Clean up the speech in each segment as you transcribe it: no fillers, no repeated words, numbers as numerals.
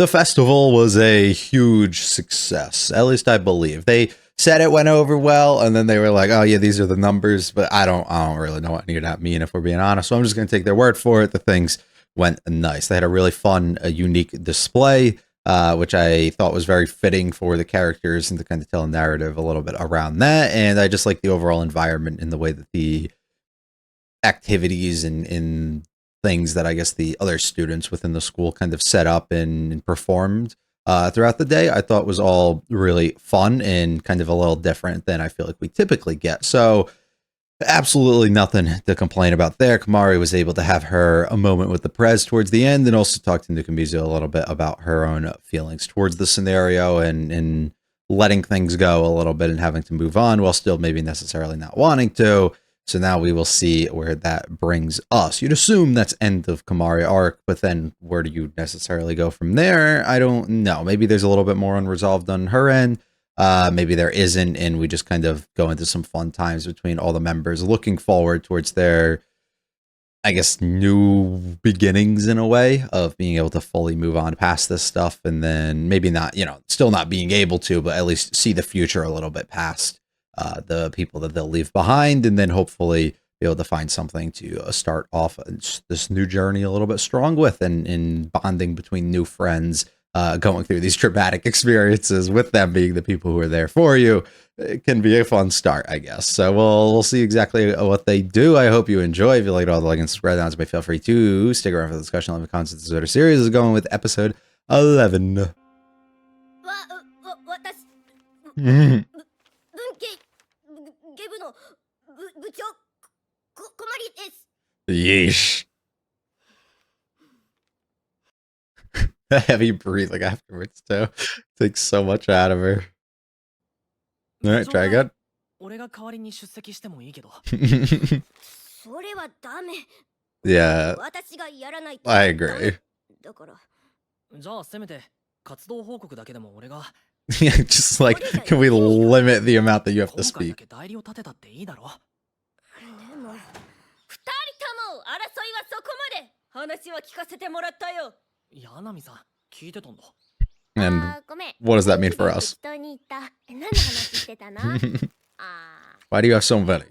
the festival was a huge success. At least I believe. They said it went over well, and then they were like, "Oh yeah, these are the numbers," but I don't really know what any of that mean if we're being honest. So I'm just gonna take their word for it. The things went nice. They had a really fun, unique display, which I thought was very fitting for the characters and to kind of tell a narrative a little bit around that. And I just like the overall environment and the way that the activities and things that I guess the other students within the school kind of set up and performed throughout the day, I thought was all really fun and kind of a little different than I feel like we typically get. So absolutely nothing to complain about there. Kamari was able to have her a moment with the Prez towards the end and also talk to Nukumizu a little bit about her own feelings towards the scenario and letting things go a little bit and having to move on while still maybe necessarily not wanting to. So now we will see where that brings us. You'd assume that's end of Kamari arc, but then where do you necessarily go from there? I don't know. Maybe there's a little bit more unresolved on her end. Maybe there isn't, and we just kind of go into some fun times between all the members, looking forward towards their, I guess, new beginnings in a way of being able to fully move on past this stuff, and then maybe not, still not being able to, but at least see the future a little bit past the people that they'll leave behind, and then hopefully be able to find something to start off this new journey a little bit strong with, and bonding between new friends, going through these traumatic experiences with them being the people who are there for you. It can be a fun start, I guess. So we'll see exactly what they do. I hope you enjoy. If you liked all the like and subscribe downs, but feel free to stick around for the discussion. Leave comments. This Twitter series is going with episode 11. Yeesh. The heavy breathing afterwards too takes so much out of her. All right, try again. Yeah, I agree. Yeah, just like, can we limit the amount that you have to speak? And what does that mean for us? Why do you have so many?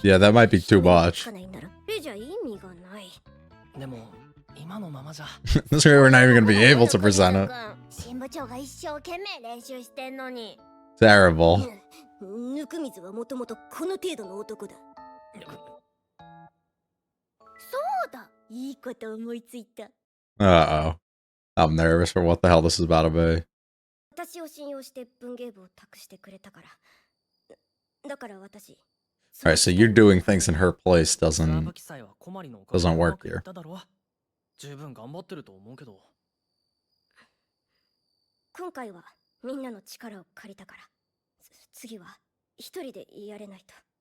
Yeah, that might be too much. This way we're not even going to be able to present it. Terrible. Uh-oh. I'm nervous for what the hell this is about to be. Alright, so you're doing things in her place doesn't work here.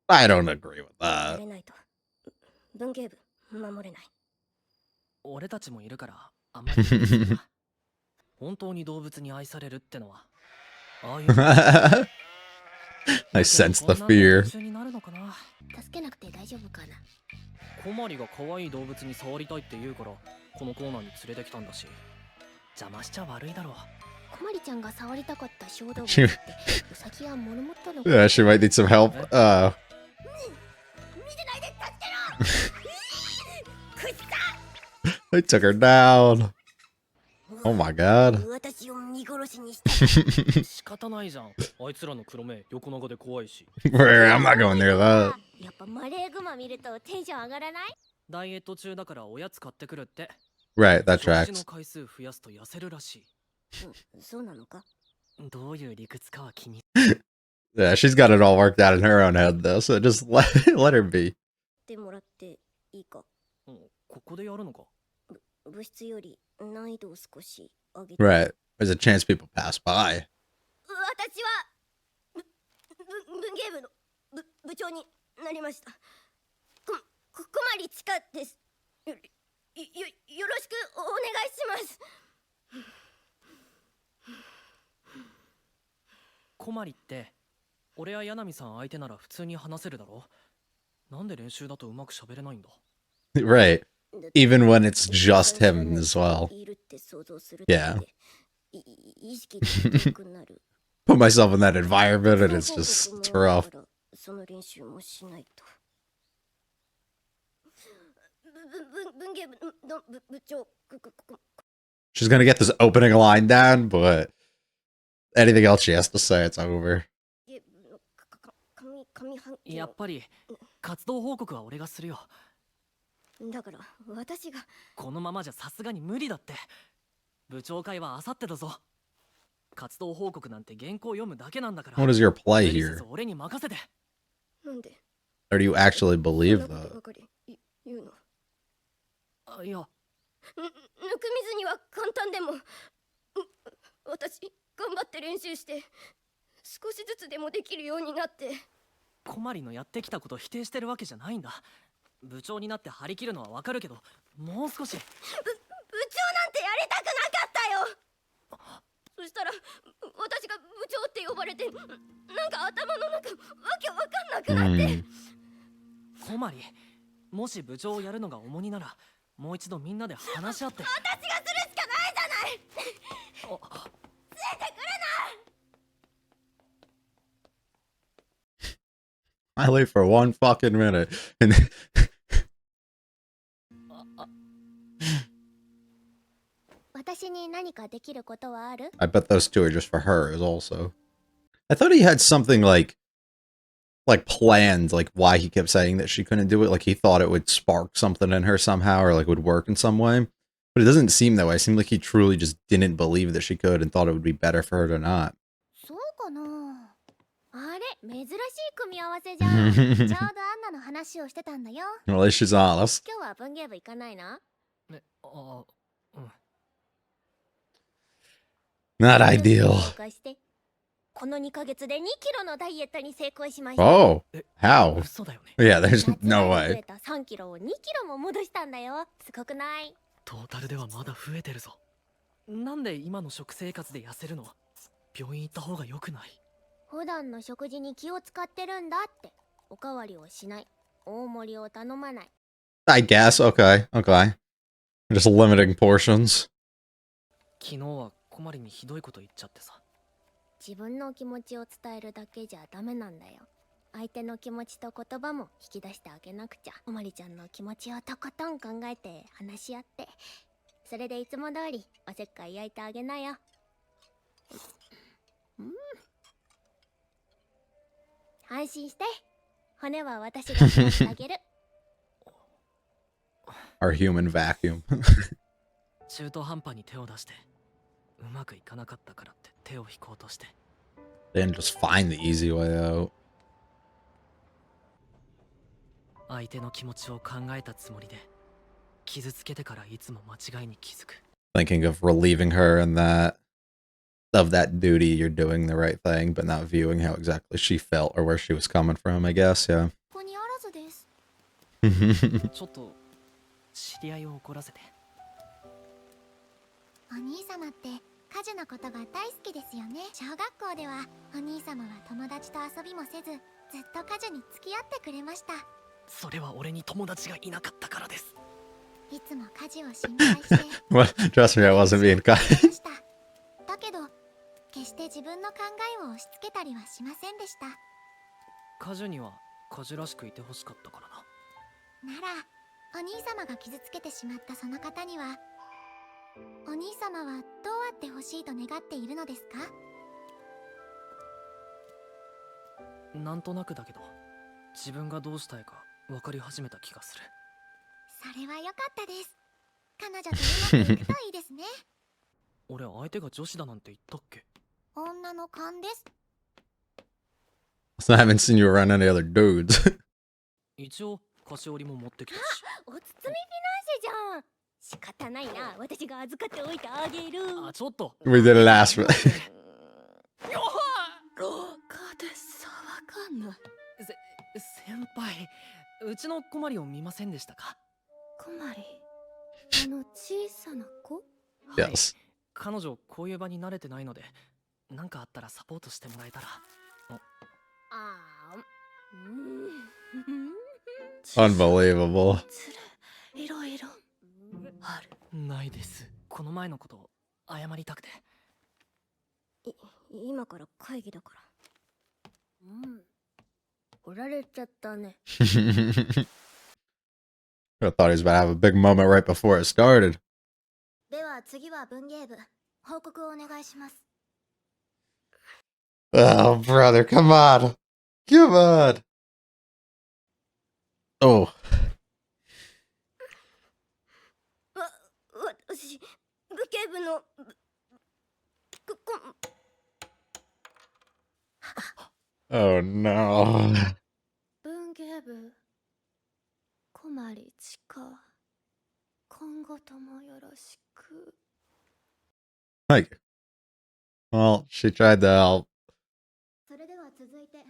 I don't agree with that. I sense the fear. Yeah, she might need some help. I took her down. Oh my god. I'm not going near that. Right, that tracks. Yeah, she's got it all worked out in her own head though, so just let her be. Right. There's a chance people pass by. Right. Even when it's just him as well. Yeah. Put myself in that environment and it's rough. She's gonna get this opening line down, but anything else she has to say, it's over. やっぱり活動報告は俺がするよ。だから私がこのままじゃさすがに無理だって。部長会は明後日だぞ。活動報告なんて原稿読むだけなんだから。What is your play here? 俺に任せて。なんで Or do you actually believe that? 言うの。いや、ぬくみずには簡単でも、私頑張って練習して少しずつでもできるようになって。小鞠のやってきたこと否定してるわけじゃないんだ。部長になって張り切るのはわかるけど、もう少し。部長なんてやりたくなかったよ。そしたら私が部長って呼ばれて、なんか頭の中わけわかんなくなって。小鞠、もし部長をやるのが重荷なら、もう一度みんなで話し合って。私がするしかないじゃない。ついてくるな。I wait for 1 fucking minute and I bet those two are just for her as also. I thought he had something like planned, like why he kept saying that she couldn't do it. Like he thought it would spark something in her somehow or like would work in some way. But it doesn't seem that way. It seemed like he truly just didn't believe that she could and thought it would be better for her to not. あれ、珍しい組み合わせじゃん。ちょうどアンナの話をしてたんだよ。Well, at least she's honest. 今日は文芸部行かないな。Not ideal. この2ヶ月で2キロのダイエットに成功しました。Oh, how? Yeah, there's no way. 3キロを2キロも戻したんだよ。すごくない？トータルではまだ増えてるぞ。なんで今の食生活で痩せるの？病院行った方が良くない？普段の食事に気を使ってるんだって。おかわりをしない。大盛りを頼まない。I guess. Okay. Just limiting portions. 昨日は小鞠にひどいこと言っちゃってさ。自分の気持ちを伝えるだけじゃダメなんだよ。相手の気持ちと言葉も引き出してあげなくちゃ。小鞠ちゃんの気持ちをとことん考えて話し合って、それでいつも通りおせっかい焼いてあげなよ。安心して。骨は私が使ってあげる。Our human vacuum. 中途半端に手を出してうまくいかなかったからって手を引こうとして。Then just find the easy way out. 相手の気持ちを考えたつもりで傷つけてからいつも間違いに気づく。Thinking of relieving her and of that duty, you're doing the right thing, but not viewing how exactly she felt or where she was coming from, I guess, yeah. ここにあらずです。ちょっと知り合いを怒らせて。お兄様って家事のことが大好きですよね。小学校ではお兄様は友達と遊びもせず、ずっと家事に付き合ってくれました。それは俺に友達がいなかったからです。いつも家事を心配して。Well, trust me, I wasn't being kind. だけど決して自分の考えを押し付けたりはしませんでした。家事には家事らしくいてほしかったからな。ならお兄様が傷つけてしまったその方には、お兄様はどうあってほしいと願っているのですか？なんとなくだけど自分がどうしたいか分かり始めた気がする。それは良かったです。彼女とうまくいくといいですね。俺相手が女子だなんて言ったっけ？女の勘です。So I haven't seen you around any other dudes. 一応菓子折りも持ってきたし。お包みフィナンシェじゃん。仕方ないな、私が預かっておいてあげる。あ、ちょっと。We did it last. 廊下で騒がぬ。先輩、うちの小鞠を見ませんでしたか？小鞠、小さな子？はい。Yes. 彼女こういう場に慣れてないので、なんかあったらサポートしてもらえたら。Unbelievable. いろいろある。ないです。この前のこと謝りたくて。今から会議だから。振られちゃったね。 I thought he was about to have a big moment right before it started. では次は文芸部。報告をお願いします。 Oh, brother, come on. Come on. Oh. 私武芸部のOh, no. 文芸部小鞠千佳、今後ともよろしく。 Like, well, she tried to help. それでは続いて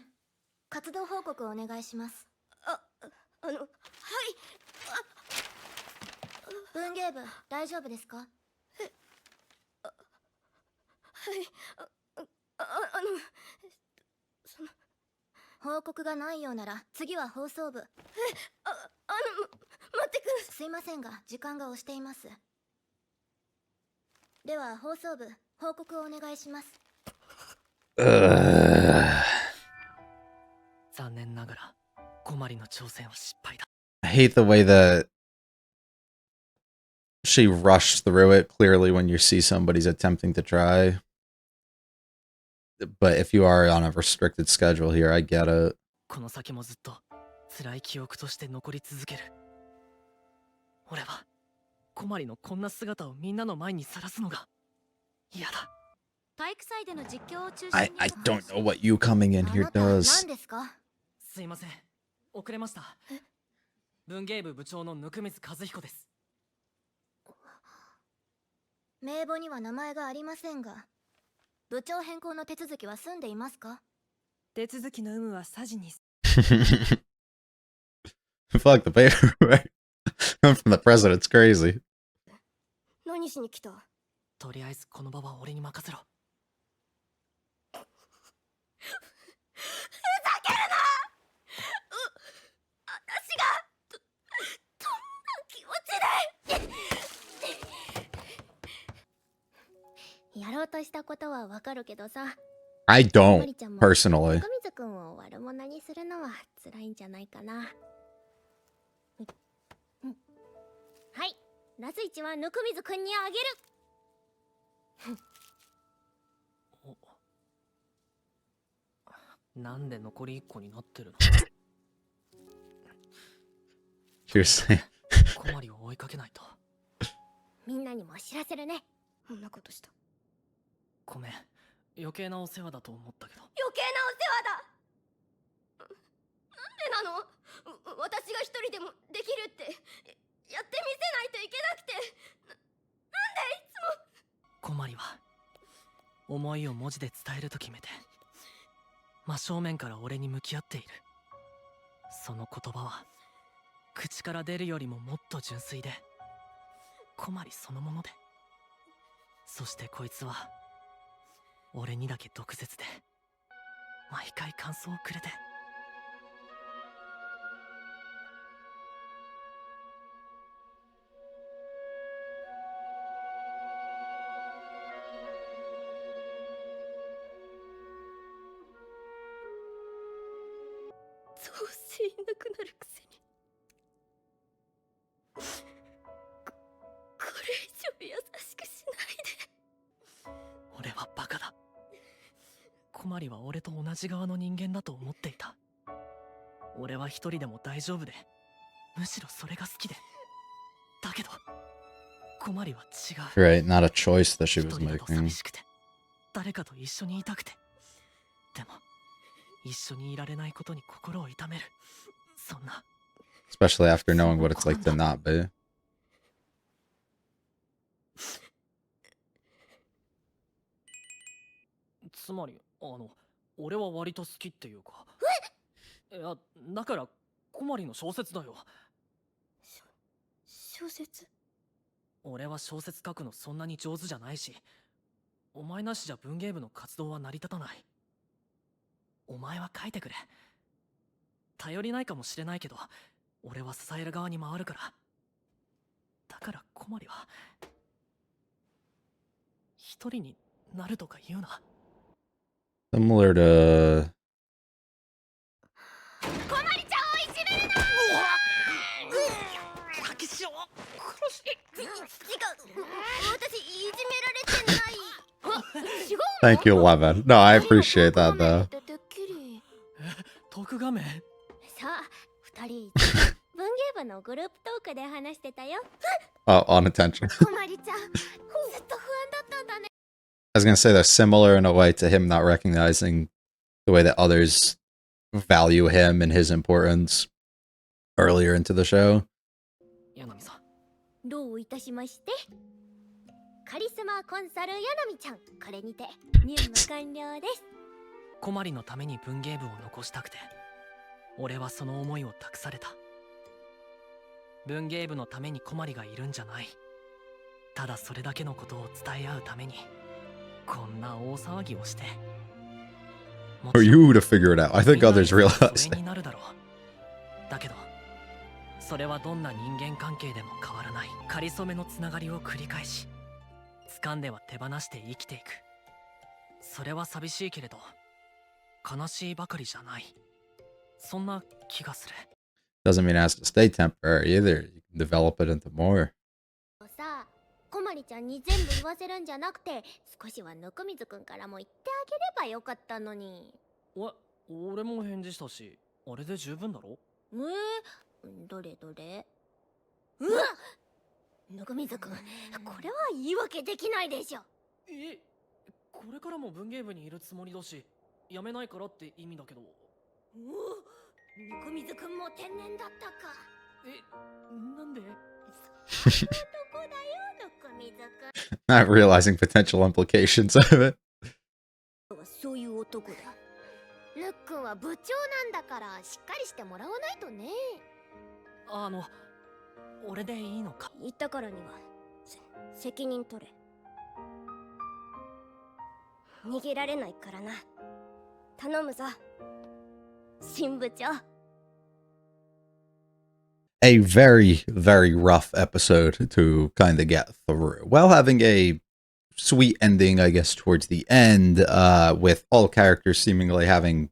活動報告をお願いします。はい。文芸部大丈夫ですか？はい。その報告がないようなら次は放送部。待ってください。すいませんが時間が押しています。では放送部報告をお願いします。残念ながら小鞠の挑戦は失敗だ。 I hate the way that she rushed through it clearly when you see somebody's attempting to try. But if you are on a restricted schedule here, I get it. この先もずっと辛い記憶として残り続ける。俺は小鞠のこんな姿をみんなの前にさらすのが嫌だ。体育祭での実況を中心に I don't know what you coming in here あなた何 does. ですか？すいません、遅れました。文芸部部長の温水和彦です。名簿には名前がありませんが、部長変更の手続きは済んでいますか？手続きの有無はサジに。 Fuck the paperwork. From the president's crazy. 何しに来た？とりあえずこの場は俺に任せろ。ふざけるな！私がどんな気持ちで。やろうとしたことはわかるけどさ、 I マ don't リちゃんも personally. 小水くんを悪者にするのは辛いんじゃないかな。はい、ラス1は温水くんにあげる。なんで残り1個になってるの？ You're saying 小鞠を追いかけないと。みんなにも知らせるね。こんなことした。ごめん、余計なお世話だと思ったけど。余計なお世話だ。なんでなの？私が一人でもできるってやってみせないといけなくて。なんでいつも。小鞠は思いを文字で伝えると決めて真正面から俺に向き合っている。その言葉は口から出るよりももっと純粋で小鞠そのもので、そしてこいつは俺にだけ毒舌で毎回感想をくれて。どうせいなくなるくせに。これ以上優しくしないで。俺はバカだ。小鞠は俺と同じ側の人間だと思っていた。俺は一人でも大丈夫で、むしろそれが好きで。だけど小鞠は違う。 right, not a choice that she 一 was 人だと寂 making. しくて、誰かと一緒にいたくて。でも一緒にいられないことに心を痛める。そんな Especially after knowing what it's like to not be. つまり俺は割と好きっていうか。いや、だから小鞠の小説だよ。小説？俺は小説書くのそんなに上手じゃないし、お前なしじゃ文芸部の活動は成り立たない。お前は書いてくれ。頼りないかもしれないけど、俺は支える側に回るから。だから小森は一人になるとか言うな。 Similar to こまりちゃんをいじめるな。竹潮殺し違う、私いじめられてない。あ、違うの。 Thank you, Eleven. No, I appreciate that, though. てっきり。特画面。さあ二人文芸部のグループトークで話してたよ。 Oh, on attention. こまりちゃん、ずっと不安だったんだね。 I was gonna say they're similar in a way to him not recognizing the way that others value him and his importance earlier into the show. 柳さん、どういたしまして。カリスマコンサル柳ちゃん、これにて任務完了です。小森のために文芸部を残したくて、俺はその思いを託された。文芸部のために小森がいるんじゃない。ただそれだけのことを伝え合うためにこんな大騒ぎをして。 For you to figure it out. I think others そ realize れ it. になるだろう。だけどそれはどんな人間関係でも変わらないかりそめのつながりを繰り返し、掴んでは手放して生きていく。それは寂しいけれど悲しいばかりじゃない。そんな気がする。 Doesn't mean it has to stay temporary either. You can develop it into more. さあ小森ちゃんに全部言わせるんじゃなくて、少しはぬくみずくんからも言ってあげればよかったのに。俺も返事したし、あれで十分だろ。どれどれ。うわっ、ぬくみずくん、これは言い訳できないでしょ。これからも文芸部にいるつもりだし、やめないからって意味だけど。ぬくみずくんも天然だったか。なんで？どこだよ、ぬくみずくん。 Not realizing potential implications of it. そういう男だ。ぬっくんは部長なんだからしっかりしてもらわないとね。俺でいいのか。言ったからには責任取れ。逃げられないからな。頼むぞ、新部長。 A very, very rough episode to kind of get through, while having a sweet ending, I guess, towards the end, with all characters seemingly having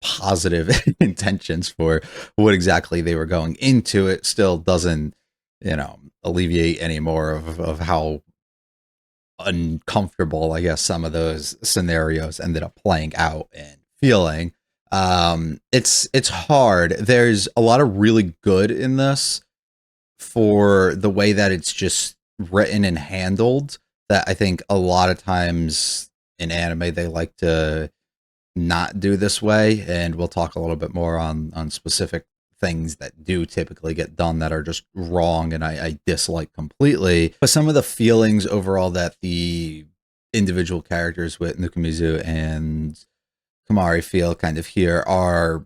positive intentions for what exactly they were going into. It still doesn't, alleviate any more of how uncomfortable, I guess, some of those scenarios ended up playing out and feeling. It's hard. There's a lot of really good in this for the way that it's just written and handled, that I think a lot of times in anime they like to not do this way, and we'll talk a little bit more on specific things that do typically get done that are just wrong and I dislike completely. But some of the feelings overall that the individual characters with Nukumizu and Kamari feel kind of here are,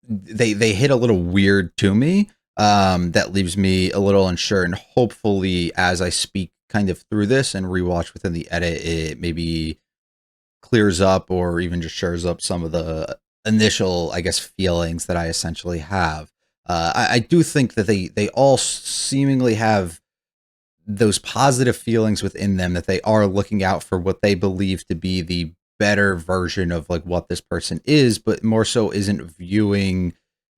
they hit a little weird to me, that leaves me a little unsure, and hopefully as I speak kind of through this and rewatch within the edit, it maybe clears up or even just shores up some of the initial, I guess, feelings that I essentially have. I do think that they all seemingly have those positive feelings within them, that they are looking out for what they believe to be the better version of like what this person is, but more so isn't viewing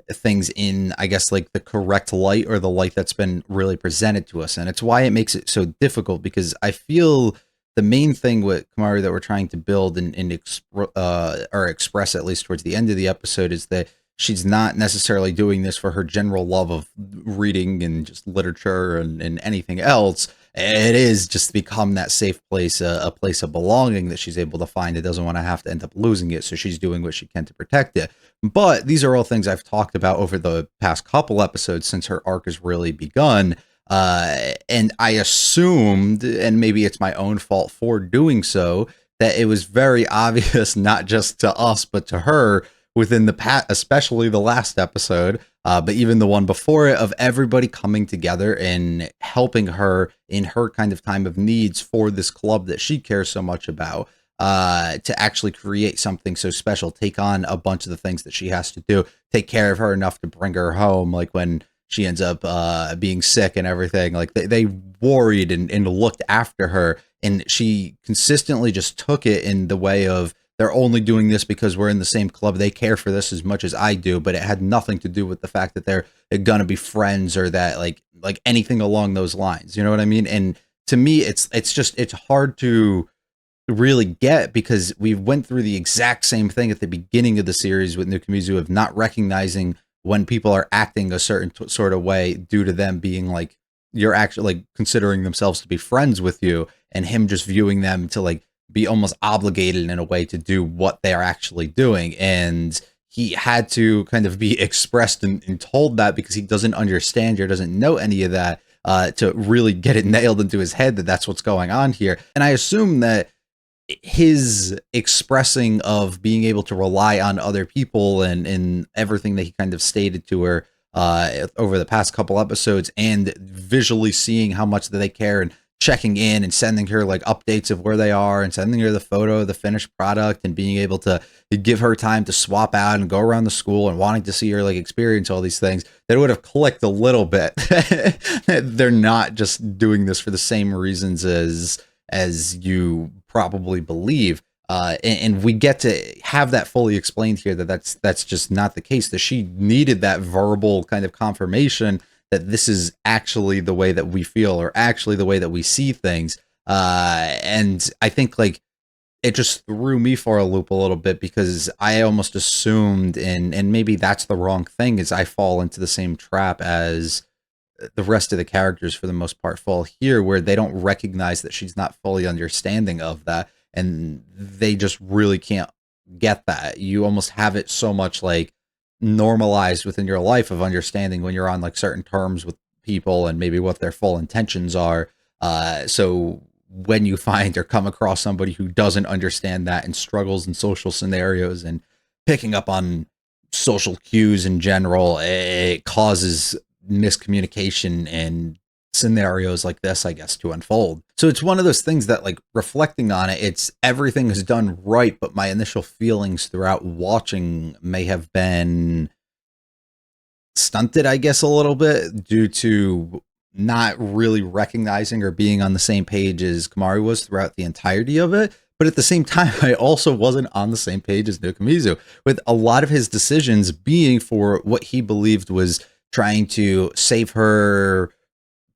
things in, I guess, like the correct light, or the light that's been really presented to us. And it's why it makes it so difficult, because I feel the main thing with Kamari that we're trying to build and or express, at least towards the end of the episode, is that she's not necessarily doing this for her general love of reading and just literature and anything else. It is just become that safe place, a place of belonging that she's able to find. It doesn't want to have to end up losing it, so she's doing what she can to protect it. But these are all things I've talked about over the past couple episodes since her arc has really begun. And I assumed, and maybe it's my own fault for doing so, that it was very obvious, not just to us, but to her within especially the last episode, but even the one before it, of everybody coming together and helping her in her kind of time of needs for this club that she cares so much about. to actually create something so special, take on a bunch of the things that she has to do, take care of her enough to bring her home, like when she ends up being sick and everything. Like they worried and looked after her, and she consistently just took it in the way of, they're only doing this because we're in the same club. They care for this as much as I do, but it had nothing to do with the fact that they're gonna be friends or that like anything along those lines. You know what I mean? And to me, it's hard to really get, because we went through the exact same thing at the beginning of the series with Nukumizu of not recognizing when people are acting a certain sort of way due to them being like, you're actually like considering themselves to be friends with you, and him just viewing them to like be almost obligated in a way to do what they are actually doing. And he had to kind of be expressed and told that, because he doesn't understand or doesn't know any of that, to really get it nailed into his head that that's what's going on here. And I assume that his expressing of being able to rely on other people and everything that he kind of stated to her over the past couple episodes, and visually seeing how much that they care and checking in and sending her like updates of where they are and sending her the photo of the finished product and being able to give her time to swap out and go around the school and wanting to see her like experience all these things, that would have clicked a little bit. They're not just doing this for the same reasons as you probably believe. And we get to have that fully explained here, that's just not the case, that she needed that verbal kind of confirmation that this is actually the way that we feel, or actually the way that we see things. And I think like it just threw me for a loop a little bit, because I almost assumed, and maybe that's the wrong thing, is I fall into the same trap as the rest of the characters for the most part fall here, where they don't recognize that she's not fully understanding of that, and they just really can't get that. You almost have it so much like normalized within your life of understanding when you're on like certain terms with people and maybe what their full intentions are. So when you find or come across somebody who doesn't understand that and struggles in social scenarios and picking up on social cues in general, it causes miscommunication and scenarios like this, I guess, to unfold. So it's one of those things that, like, reflecting on it, it's everything is done right, but my initial feelings throughout watching may have been stunted, I guess, a little bit due to not really recognizing or being on the same page as Kamari was throughout the entirety of it. But at the same time, I also wasn't on the same page as Nukumizu, with a lot of his decisions being for what he believed was trying to save her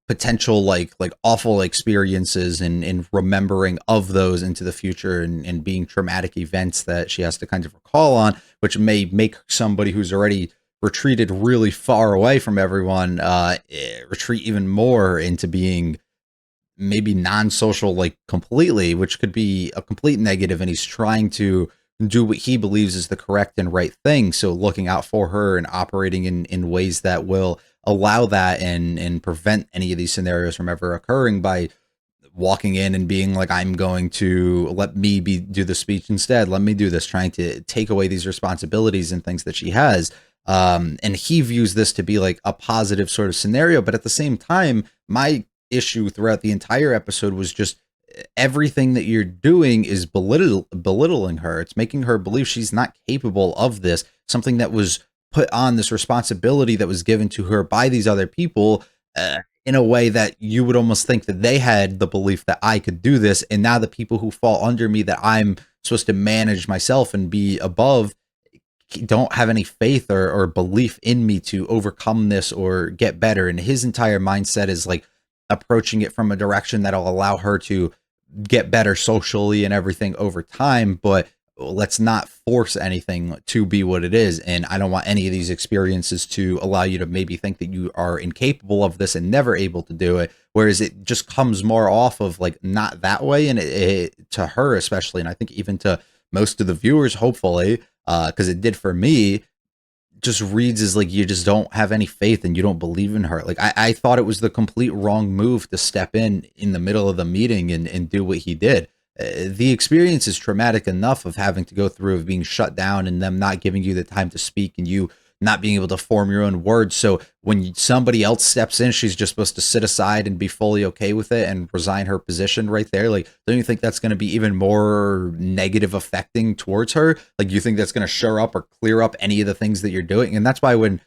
potential like awful experiences and remembering of those into the future, and being traumatic events that she has to kind of recall on, which may make somebody who's already retreated really far away from everyone retreat even more into being maybe non-social, like completely, which could be a complete negative. And he's trying to do what he believes is the correct and right thing, so looking out for her and operating in ways that will allow that and prevent any of these scenarios from ever occurring, by walking in and being like, I'm going to let me do the speech instead, let me do this, trying to take away these responsibilities and things that she has. And he views this to be like a positive sort of scenario, but at the same time, my issue throughout the entire episode was just everything that you're doing is belittling her. It's making her believe she's not capable of this, something that was put on, this responsibility that was given to her by these other people, in a way that you would almost think that they had the belief that I could do this, and now the people who fall under me that I'm supposed to manage myself and be above don't have any faith or belief in me to overcome this or get better. And his entire mindset is like approaching it from a direction that'll allow her to get better socially and everything over time, but let's not force anything to be what it is. And I don't want any of these experiences to allow you to maybe think that you are incapable of this and never able to do it. Whereas it just comes more off of like not that way. And it to her especially, and I think even to most of the viewers, hopefully, because it did for me, just reads as like you just don't have any faith and you don't believe in her. Like I thought it was the complete wrong move to step in the middle of the meeting and do what he did. The experience is traumatic enough of having to go through, of being shut down and them not giving you the time to speak, and you not being able to form your own words. So when somebody else steps in, she's just supposed to sit aside and be fully okay with it and resign her position right there. Like, don't you think that's going to be even more negative affecting towards her? Like, you think that's going to shore up or clear up any of the things that you're doing? And that's why when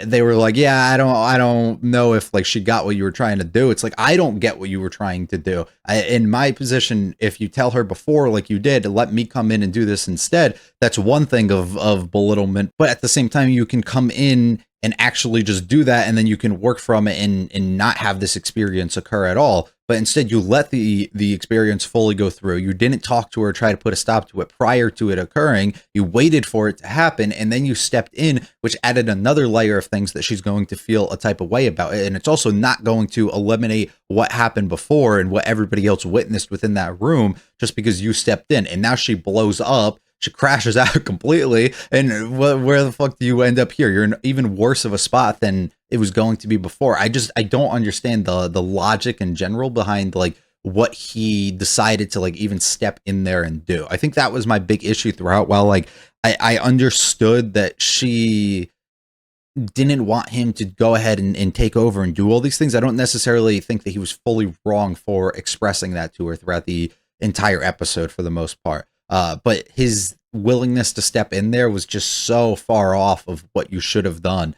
they were like, yeah, I don't know if like she got what you were trying to do. It's like, I don't get what you were trying to do. In my position, if you tell her before, like you did, let me come in and do this instead, that's one thing of belittlement. But at the same time, you can come in and actually just do that, and then you can work from it and not have this experience occur at all. But instead, you let the experience fully go through. You didn't talk to her, try to put a stop to it prior to it occurring. You waited for it to happen, and then you stepped in, which added another layer of things that she's going to feel a type of way about it. And it's also not going to eliminate what happened before and what everybody else witnessed within that room just because you stepped in. And now she blows up. She crashes out completely, and where the fuck do you end up here? You're in even worse of a spot than it was going to be before. I don't understand the logic in general behind like what he decided to like even step in there and do. I think that was my big issue throughout. While like I understood that she didn't want him to go ahead and take over and do all these things, I don't necessarily think that he was fully wrong for expressing that to her throughout the entire episode for the most part. But his willingness to step in there was just so far off of what you should have done.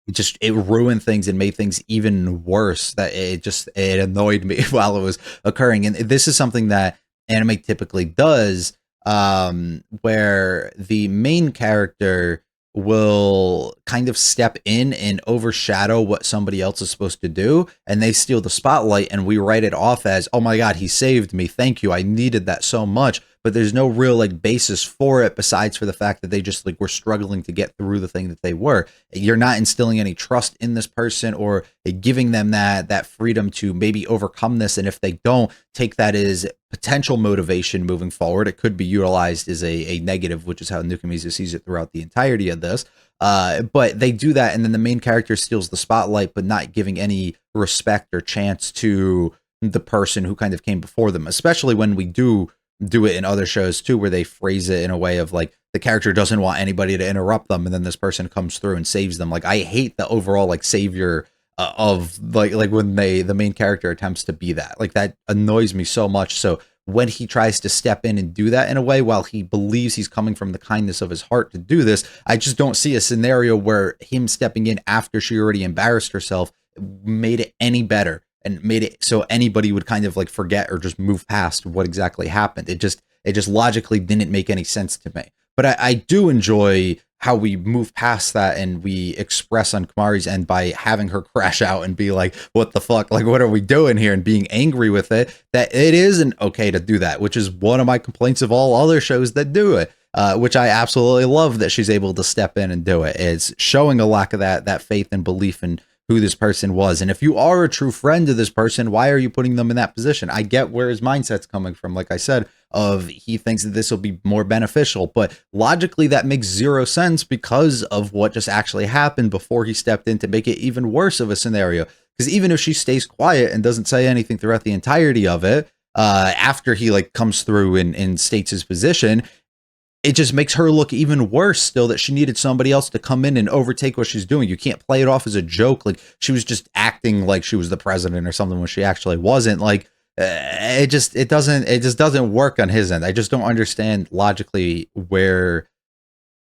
It ruined things and made things even worse. That it annoyed me while it was occurring. And this is something that anime typically does, where the main character will kind of step in and overshadow what somebody else is supposed to do, and they steal the spotlight, and we write it off as, oh my god, he saved me, thank you, I needed that so much. But there's no real like basis for it besides for the fact that they just like were struggling to get through the thing that they were. You're not instilling any trust in this person or giving them that freedom to maybe overcome this, and if they don't, take that as potential motivation moving forward. It could be utilized as a negative, which is how Nukumizu sees it throughout the entirety of this. But they do that, and then the main character steals the spotlight, but not giving any respect or chance to the person who kind of came before them, especially when we do it in other shows too, where they phrase it in a way of like the character doesn't want anybody to interrupt them, and then this person comes through and saves them. Like, I hate the overall like savior of like when the main character attempts to be that. Like, that annoys me so much. So when he tries to step in and do that in a way, while he believes he's coming from the kindness of his heart to do this, I just don't see a scenario where him stepping in after she already embarrassed herself made it any better and made it so anybody would kind of like forget or just move past what exactly happened. It just logically didn't make any sense to me. But I do enjoy how we move past that and we express on Kamari's end by having her crash out and be like, what the fuck? Like, what are we doing here? And being angry with it, that it isn't okay to do that, which is one of my complaints of all other shows that do it, which I absolutely love that she's able to step in and do it. It's showing a lack of that faith and belief in who this person was. And if you are a true friend to this person, why are you putting them in that position? I get where his mindset's coming from. Like I said, of he thinks that this will be more beneficial, but logically that makes zero sense because of what just actually happened before he stepped in to make it even worse of a scenario. Because even if she stays quiet and doesn't say anything throughout the entirety of it, after he like comes through and states his position, it just makes her look even worse still, that she needed somebody else to come in and overtake what she's doing. You can't play it off as a joke. Like, she was just acting like she was the president or something when she actually wasn't. Like, it just doesn't work on his end. I just don't understand logically where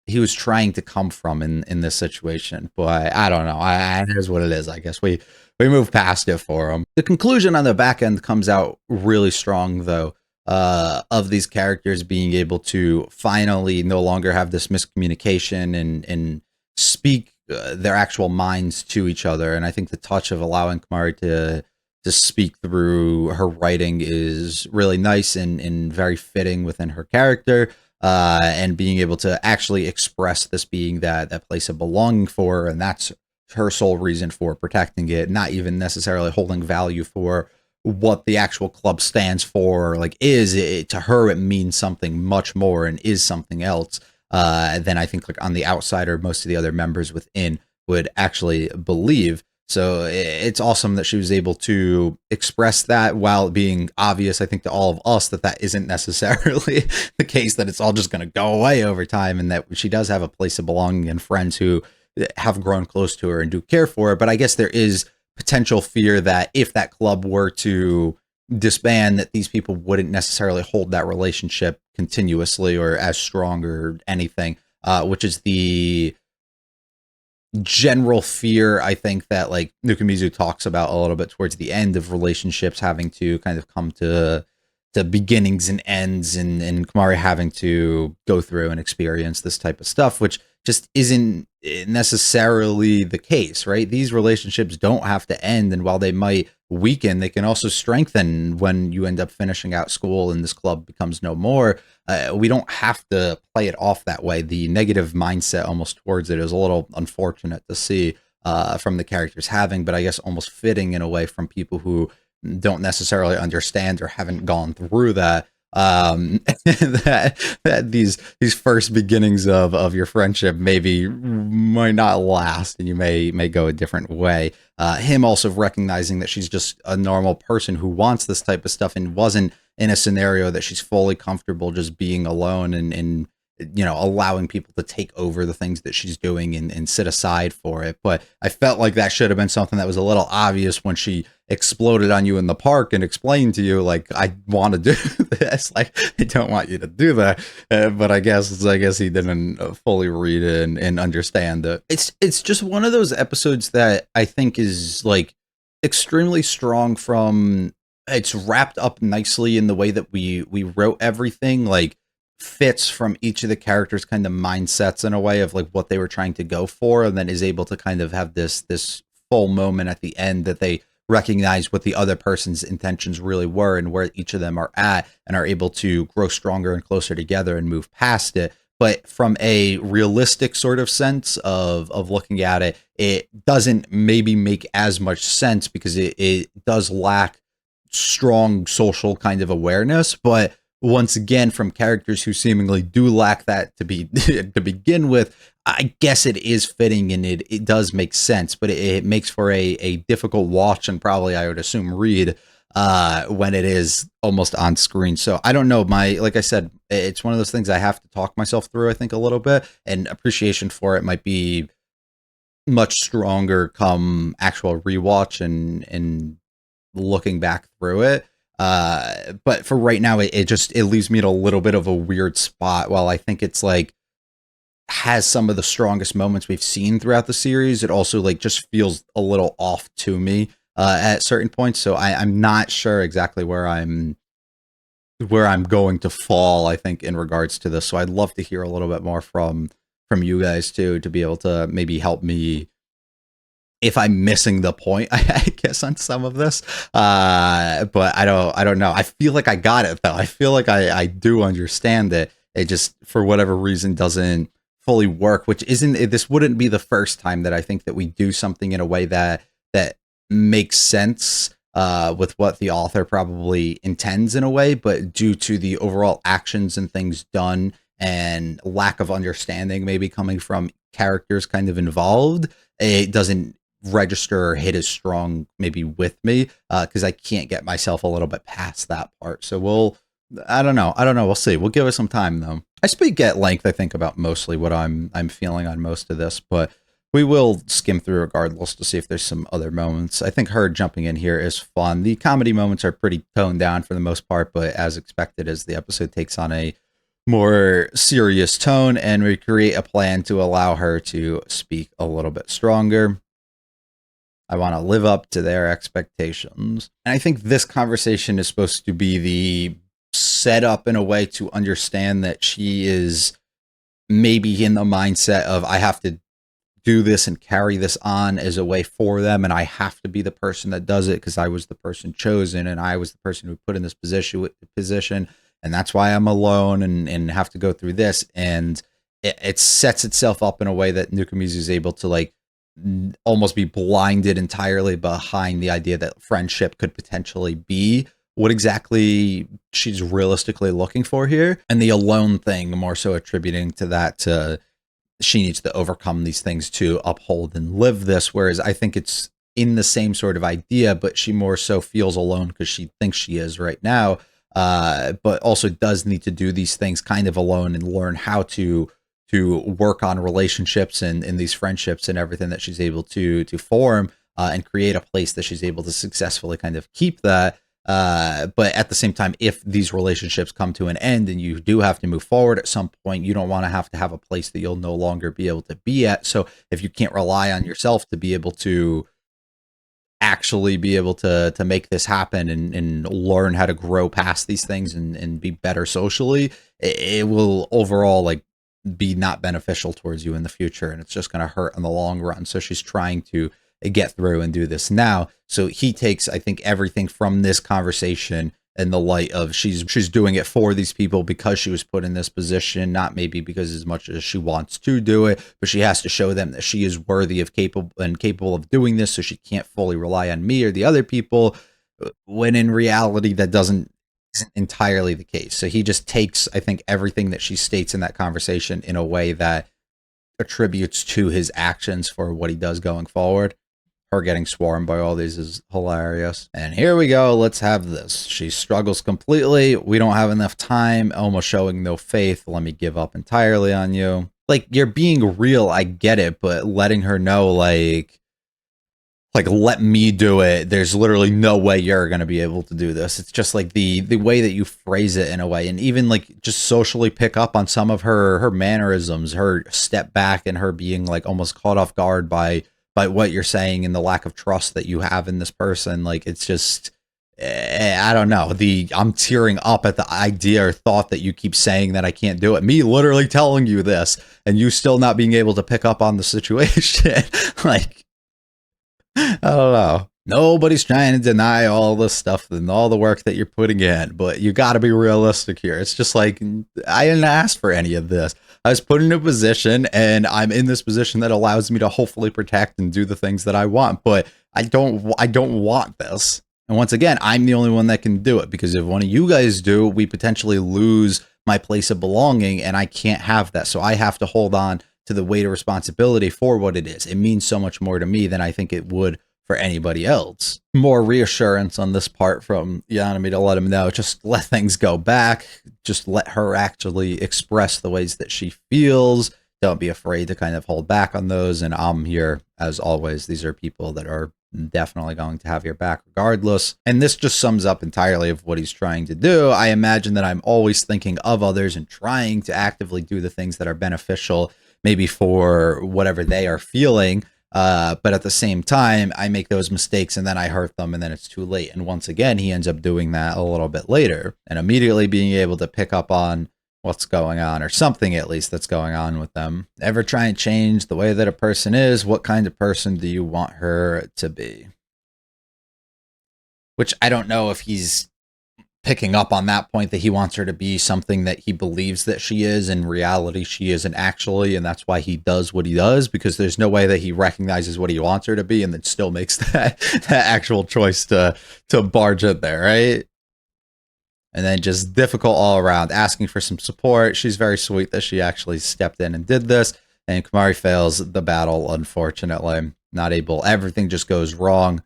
he was trying to come from in this situation. But I don't know. It is what it is. I guess we move past it for him. The conclusion on the back end comes out really strong though. Of these characters being able to finally no longer have this miscommunication and speak their actual minds to each other. And I think the touch of allowing Kamari to speak through her writing is really nice and very fitting within her character, and being able to actually express this being that place of belonging for her, and that's her sole reason for protecting it, not even necessarily holding value for what the actual club stands for, like to her it means something much more and is something else than I think like on the outside or most of the other members within would actually believe. So it's awesome that she was able to express that while being obvious, I think, to all of us that that isn't necessarily the case, that it's all just going to go away over time, and that she does have a place of belonging and friends who have grown close to her and do care for her. But I guess there is potential fear that if that club were to disband, that these people wouldn't necessarily hold that relationship continuously or as strong or anything, which is the general fear, I think, that like Nukumizu talks about a little bit towards the end of relationships having to kind of come to beginnings and ends, and Kamari having to go through and experience this type of stuff, which just isn't necessarily the case, right? These relationships don't have to end, and while they might weaken, they can also strengthen when you end up finishing out school and this club becomes no more. We don't have to play it off that way. The negative mindset almost towards it is a little unfortunate to see from the characters having, but I guess almost fitting in a way from people who don't necessarily understand or haven't gone through that. That these first beginnings of your friendship might not last, and you may go a different way. Him also recognizing that she's just a normal person who wants this type of stuff and wasn't in a scenario that she's fully comfortable just being alone and allowing people to take over the things that she's doing and sit aside for it. But I felt like that should have been something that was a little obvious when she exploded on you in the park and explained to you, like, I want to do this, like, I don't want you to do that. But I guess he didn't fully read it and understand that it's just one of those episodes that I think is like extremely strong from, it's wrapped up nicely in the way that we wrote everything, like fits from each of the characters' kind of mindsets in a way of like what they were trying to go for, and then is able to kind of have this full moment at the end that they recognize what the other person's intentions really were and where each of them are at, and are able to grow stronger and closer together and move past it. But from a realistic sort of sense of looking at it, it doesn't maybe make as much sense because it does lack strong social kind of awareness. But once again, from characters who seemingly do lack that to begin with, I guess it is fitting, and it does make sense, but it makes for a difficult watch, and probably, I would assume, read when it is almost on screen. So I don't know, like I said, it's one of those things I have to talk myself through, I think, a little bit, and appreciation for it might be much stronger come actual rewatch and looking back through it. But for right now, it leaves me at a little bit of a weird spot. While I think it's like has some of the strongest moments we've seen throughout the series, it also like just feels a little off to me at certain points. So I'm not sure exactly where I'm going to fall, I think, in regards to this. So I'd love to hear a little bit more from you guys too, to be able to maybe help me if I'm missing the point, I guess, on some of this. But I don't know. I feel like I got it though. I feel like I do understand it. It just, for whatever reason, doesn't fully work, which this wouldn't be the first time that I think that we do something in a way that makes sense with what the author probably intends in a way, but due to the overall actions and things done and lack of understanding maybe coming from characters kind of involved, it doesn't register or hit as strong maybe with me because I can't get myself a little bit past that part. So I don't know. We'll see. We'll give it some time though. I speak at length, I think, about mostly what I'm feeling on most of this, but we will skim through regardless to see if there's some other moments. I think her jumping in here is fun. The comedy moments are pretty toned down for the most part, but as expected, as the episode takes on a more serious tone, and we create a plan to allow her to speak a little bit stronger. I want to live up to their expectations. And I think this conversation is supposed to be the setup in a way to understand that she is maybe in the mindset of, I have to do this and carry this on as a way for them, and I have to be the person that does it because I was the person chosen and I was the person who put in this position, and that's why I'm alone and have to go through this. And it sets itself up in a way that Nukumizu is able to like almost be blinded entirely behind the idea that friendship could potentially be what exactly she's realistically looking for here, and the alone thing more so attributing to that she needs to overcome these things to uphold and live this. Whereas I think it's in the same sort of idea, but she more so feels alone because she thinks she is right now. But also does need to do these things kind of alone and learn how to work on relationships and these friendships and everything that she's able to form, and create a place that she's able to successfully kind of keep that. But at the same time, if these relationships come to an end and you do have to move forward at some point, you don't want to have a place that you'll no longer be able to be at. So if you can't rely on yourself to be able to actually be able to make this happen and learn how to grow past these things and be better socially, it will overall like be not beneficial towards you in the future, and it's just going to hurt in the long run. So she's trying to get through and do this now. So he takes, I think, everything from this conversation in the light of she's doing it for these people because she was put in this position, not maybe because as much as she wants to do it, but she has to show them that she is worthy of capable of doing this, so she can't fully rely on me or the other people, when in reality that isn't entirely the case. So he just takes, I think, everything that she states in that conversation in a way that attributes to his actions for what he does going forward. Her getting swarmed by all these is hilarious. And here we go. Let's have this. She struggles completely. We don't have enough time. Almost showing no faith. Let me give up entirely on you. Like, you're being real. I get it. But letting her know, like let me do it. There's literally no way you're going to be able to do this. It's just like the way that you phrase it in a way, and even like just socially pick up on some of her mannerisms, her step back, and her being like almost caught off guard by what you're saying and the lack of trust that you have in this person. Like, it's just, I don't know. I'm tearing up at the idea or thought that you keep saying that I can't do it. Me literally telling you this and you still not being able to pick up on the situation. Like, I don't know. Nobody's trying to deny all the stuff and all the work that you're putting in, but you got to be realistic here. It's just like, I didn't ask for any of this. I was put in a position, and I'm in this position that allows me to hopefully protect and do the things that I want, but I don't want this. And once again, I'm the only one that can do it, because if one of you guys do, we potentially lose my place of belonging, and I can't have that. So I have to hold on to the weight of responsibility for what it is. It means so much more to me than I think it would for anybody else. More reassurance on this part from Yanami to let him know, just let things go back. Just let her actually express the ways that she feels. Don't be afraid to kind of hold back on those. And I'm here as always. These are people that are definitely going to have your back regardless. And this just sums up entirely of what he's trying to do. I imagine that I'm always thinking of others and trying to actively do the things that are beneficial, maybe for whatever they are feeling. But at the same time, I make those mistakes and then I hurt them and then it's too late. And once again, he ends up doing that a little bit later and immediately being able to pick up on what's going on, or something at least that's going on with them. Ever try and change the way that a person is? What kind of person do you want her to be? Which I don't know if he's picking up on that point, that he wants her to be something that he believes that she is. In reality, she isn't actually, and that's why he does what he does, because there's no way that he recognizes what he wants her to be and then still makes that actual choice to barge in there, right? And then just difficult all around, asking for some support. She's very sweet that she actually stepped in and did this, and Kumari fails the battle, unfortunately. Not able, everything just goes wrong.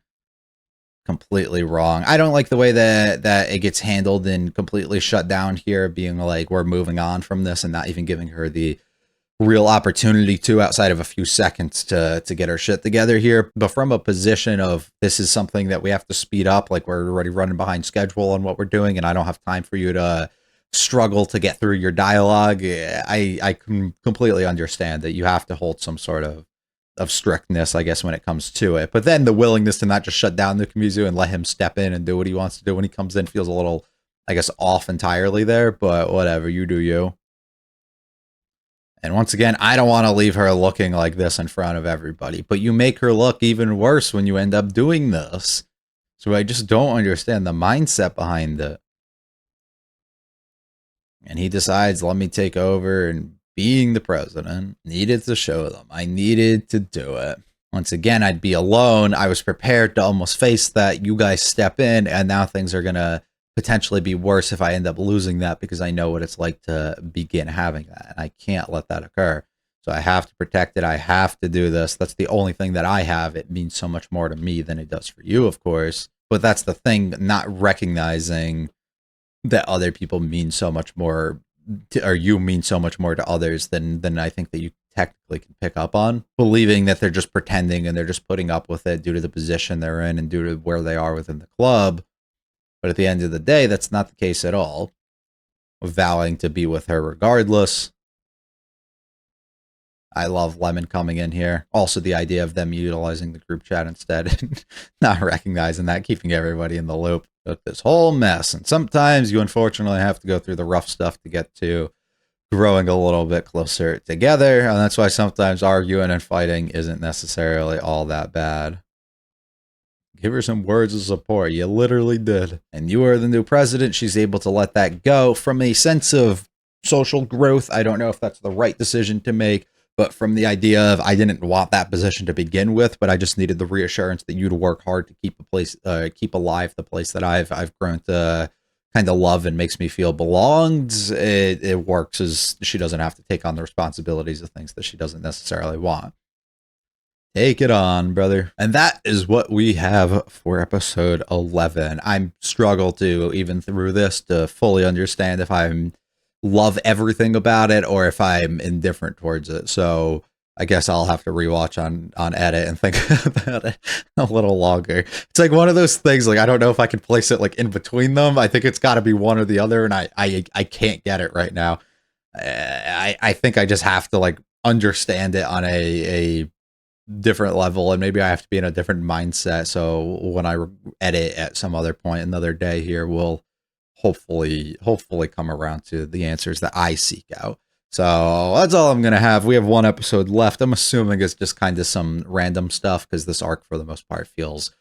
Completely wrong. I don't like the way that it gets handled and completely shut down here, being like, we're moving on from this, and not even giving her the real opportunity to, outside of a few seconds, to get her shit together here. But from a position of, this is something that we have to speed up, like we're already running behind schedule on what we're doing, and I don't have time for you to struggle to get through your dialogue. I can completely understand that you have to hold some sort of strictness, I guess, when it comes to it. But then the willingness to not just shut down the Kimizu and let him step in and do what he wants to do when he comes in feels a little, I guess, off entirely there, but whatever, you do you. And once again, I don't want to leave her looking like this in front of everybody, but you make her look even worse when you end up doing this. So I just don't understand the mindset behind it. And he decides, let me take over, and being the president, needed to show them. I needed to do it. Once again, I'd be alone. I was prepared to almost face that. You guys step in, and now things are going to potentially be worse if I end up losing that, because I know what it's like to begin having that, and I can't let that occur. So So I have to protect it. I have to do this. That's the only thing that I have. It means so much more to me than it does for you, of course. But that's the thing, not recognizing that other people mean so much more or you mean so much more to others than I think that you technically can pick up on. Believing that they're just pretending and they're just putting up with it due to the position they're in and due to where they are within the club. But at the end of the day, that's not the case at all. Vowing to be with her regardless. I love Lemon coming in here. Also, the idea of them utilizing the group chat instead and not recognizing that, keeping everybody in the loop with this whole mess. And sometimes you unfortunately have to go through the rough stuff to get to growing a little bit closer together. And that's why sometimes arguing and fighting isn't necessarily all that bad. Give her some words of support. You literally did. And you are the new president. She's able to let that go from a sense of social growth. I don't know if that's the right decision to make. But from the idea of I didn't want that position to begin with, but I just needed the reassurance that you'd work hard to keep a place, keep alive the place that I've grown to kind of love and makes me feel belonged. It works as she doesn't have to take on the responsibilities of things that she doesn't necessarily want. Take it on, brother. And that is what we have for episode 11. I'm struggle to even through this to fully understand if I'm love everything about it or if I'm indifferent towards it. So I guess I'll have to rewatch on edit and think about it a little longer. It's like one of those things, like I don't know if I can place it like in between them. I think it's got to be one or the other, and I can't get it right now. I think I just have to like understand it on a different level, and maybe I have to be in a different mindset. So when I edit at some other point, another day here, we'll hopefully come around to the answers that I seek out. So that's all I'm going to have. We have one episode left. I'm assuming it's just kind of some random stuff because this arc for the most part feels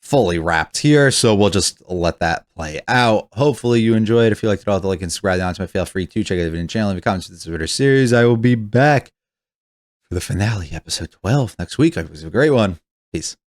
fully wrapped here. So we'll just let that play out. Hopefully you enjoyed. If you liked it all, the like and subscribe down to my Fail Free 2. Check out the video channel. Leave comments to this Twitter series. I will be back for the finale, episode 12 next week. It was a great one. Peace.